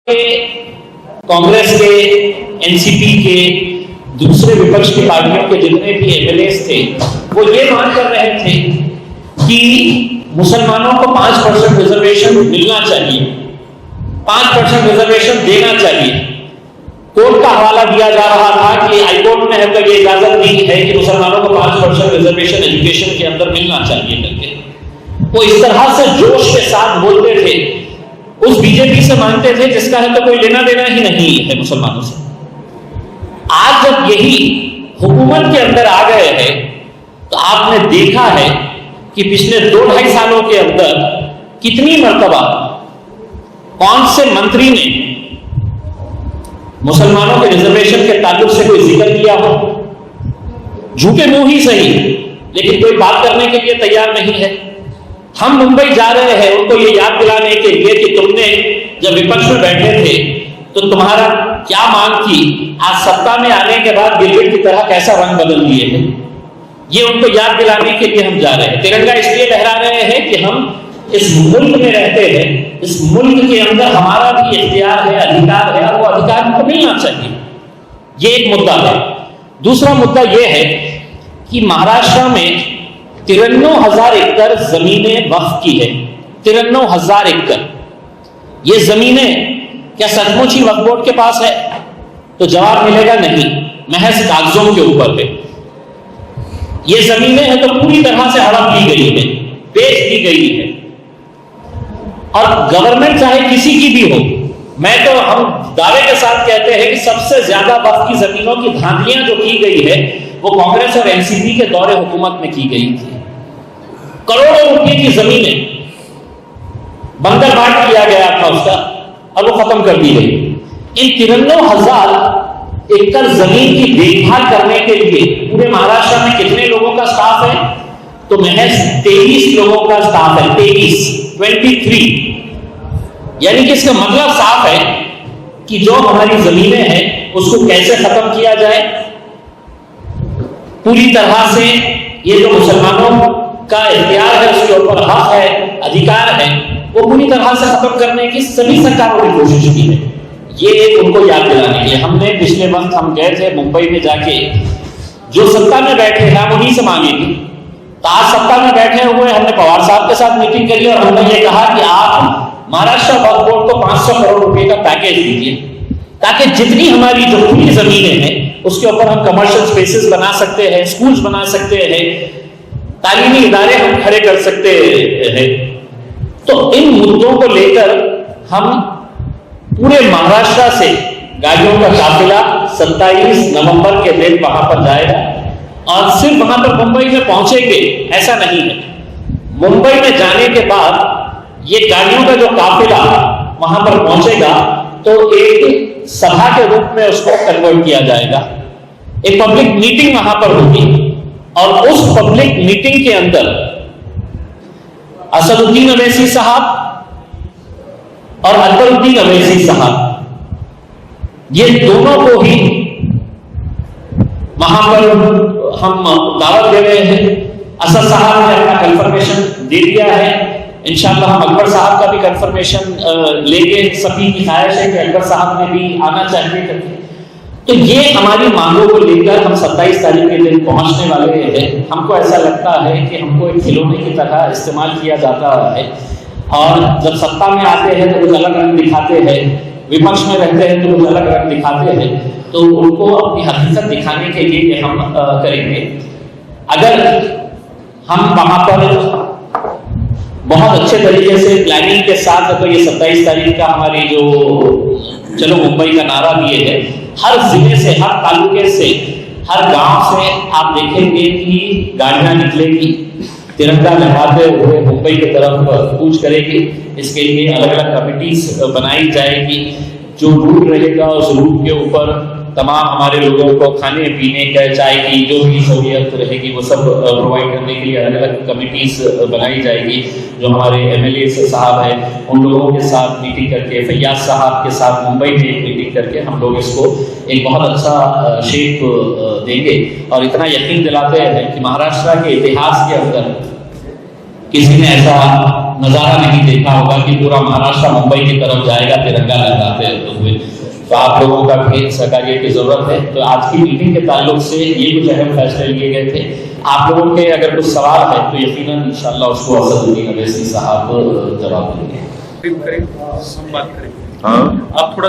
कांग्रेस के, एनसीपी के, दूसरे विपक्ष की पार्टियों के जितने भी एमएलएस थे वो ये मांग कर रहे थे कि मुसलमानों को 5% रिजर्वेशन मिलना चाहिए, 5% रिजर्वेशन देना चाहिए। कोर्ट का हवाला दिया जा रहा था कि हाईकोर्ट ने अब तक ये इजाजत दी है कि मुसलमानों को 5% रिजर्वेशन एजुकेशन के अंदर मिलना चाहिए करके। वो इस तरह से जोश के साथ बोलते थे, उस बीजेपी से मांगते थे जिसका है तो कोई लेना देना ही नहीं है मुसलमानों से। आज जब यही हुकूमत के अंदर आ गए हैं तो आपने देखा है कि पिछले 2-2.5 सालों के अंदर कितनी मर्तबा कौन से मंत्री ने मुसलमानों के रिजर्वेशन के ताल्लुक से कोई जिक्र किया हो, झूठे मुंह ही सही, लेकिन कोई बात करने के लिए तैयार नहीं है। हम मुंबई जा रहे हैं उनको ये याद दिलाने के लिए कि तुमने जब विपक्ष में बैठे थे तो तुम्हारा क्या मांग थी, आज सत्ता में आने के बाद गिरगिट की तरह कैसा रंग बदल दिए हैं, ये उनको याद दिलाने के लिए हम जा रहे हैं। तिरंगा इसलिए लहरा रहे हैं कि हम इस मुल्क में रहते हैं, इस मुल्क के अंदर हमारा भी इख्तियार है, अधिकार है, और वो अधिकार हमको मिलना चाहिए। ये एक मुद्दा है। दूसरा मुद्दा यह है कि महाराष्ट्र में 93,000 एकड़ जमीनें वक्फ की है। 93,000 एकड़ ये जमीनें क्या सचमुच ही वक्फ बोर्ड के पास है? तो जवाब मिलेगा नहीं, महज कागजों के ऊपर है। ये जमीनें हैं तो पूरी तरह से हड़प ली गई है, बेच दी गई है। और गवर्नमेंट चाहे किसी की भी हो, मैं तो हम दावे के साथ कहते हैं कि सबसे ज्यादा वक्फ की जमीनों की धांधलियां जो की गई है वो कांग्रेस और एनसीपी के दौरे हुकूमत में की गई थी। करोड़ों रुपए की जमीनें बंदर बाट किया गया था उसका, और वो खत्म कर दी गई। इन 93,000 एकड़ जमीन की देखभाल करने के लिए पूरे महाराष्ट्र में कितने लोगों का स्टाफ है? तो महज 23 लोगों का स्टाफ है। 23 यानी कि इसका मतलब साफ है कि जो हमारी जमीनें हैं उसको कैसे खत्म किया जाए, पूरी तरह से ये जो मुसलमानों का इख्तियार है, उसके ऊपर हक है, अधिकार है, वो पूरी तरह से खत्म करने की सभी सरकारों ने कोशिश की है। ये एक उनको याद दिलाने के लिए हमने पिछले वक्त हम गए थे मुंबई में जाके, जो सत्ता में बैठे हैं हम उन्हीं से मांगेंगे। तो आज सत्ता में बैठे हुए हमने पवार साहब के साथ मीटिंग करी और हमने ये कहा कि आप महाराष्ट्र वक्फ बोर्ड को 500 करोड़ रुपए का पैकेज दीजिए, ताकि जितनी हमारी जो खुली जमीनें हैं उसके ऊपर हम कमर्शियल स्पेसेस बना सकते हैं, स्कूल्स बना सकते हैं, तालीमी इदारे हम खड़े कर सकते हैं। तो इन मुद्दों को लेकर हम पूरे महाराष्ट्र से गाड़ियों का काफिला 27 नवंबर के दिन वहां पर जाएगा, और सिर्फ वहां पर मुंबई में पहुंचेंगे ऐसा नहीं है। मुंबई में जाने के बाद ये गाड़ियों का जो काफिला वहां पर पहुंचेगा तो एक सभा के रूप में उसको कन्वर्ट किया जाएगा। एक पब्लिक मीटिंग वहां पर होगी, और उस पब्लिक मीटिंग के अंदर असदुद्दीन अवैसी साहब और अकबरुद्दीन अवैसी साहब, ये दोनों को ही वहां पर हम दावत दे रहे हैं। असद साहब ने अपना कंफर्मेशन दे दिया है, इंशाअल्लाह हम अकबर साहब का भी कंफर्मेशन लेके, सभी की ख्वाहिश है कि अकबर साहब ने भी आना चाहिए करके। तो ये हमारी मांगों को लेकर हम 27 तारीख के दिन पहुंचने वाले हैं। हमको ऐसा लगता है कि हमको एक खिलौने की तरह इस्तेमाल किया जाता है, और जब सत्ता में आते हैं तो कुछ अलग रंग दिखाते हैं, विपक्ष में रहते हैं तो कुछ अलग रंग दिखाते हैं। तो उनको अपनी हकीकत दिखाने के लिए हम करेंगे। अगर हम वहां पर बहुत अच्छे तरीके से प्लानिंग के साथ, तो ये 27 तारीख का हमारी जो चलो मुंबई का नारा दिए है, हर जिले से, हर तालुके से, हर गांव से आप देखेंगे कि गाड़ियां निकलेगी, तिरंगा लहराते हुए मुंबई की तरफ कूच करेगी। इसके लिए अलग अलग कमिटीज बनाई जाएगी। जो रूट रहेगा उस रूट के ऊपर तमाम हमारे लोगों को खाने पीने का, चाय की जो भी सहूलियत रहेगी वो सब प्रोवाइड करने के लिए अलग अलग कमिटीज बनाई जाएगी। जो हमारे एमएलए साहब हैं उन लोगों के साथ मीटिंग करके, फैयाज साहब के साथ मुंबई में एक मीटिंग करके हम लोग इसको एक बहुत अच्छा शेप देंगे। और इतना यकीन दिलाते हैं कि महाराष्ट्र के इतिहास के अंदर किसी ने ऐसा नजारा नहीं देखा होगा कि पूरा महाराष्ट्र मुंबई की तरफ जाएगा तिरंगा लहराते हुए। तो आप लोगों का भी सहकार्य की जरूरत है। तो आज की मीटिंग के ताल्लुक से ये कुछ अहम फैसले लिए गए थे। आप लोगों के अगर कुछ सवाल है तो यकीनन इंशाल्लाह उसको असदुद्दीन अवैसी साहब जवाब देंगे। करें, हम बात करें। हाँ आप थोड़ा सा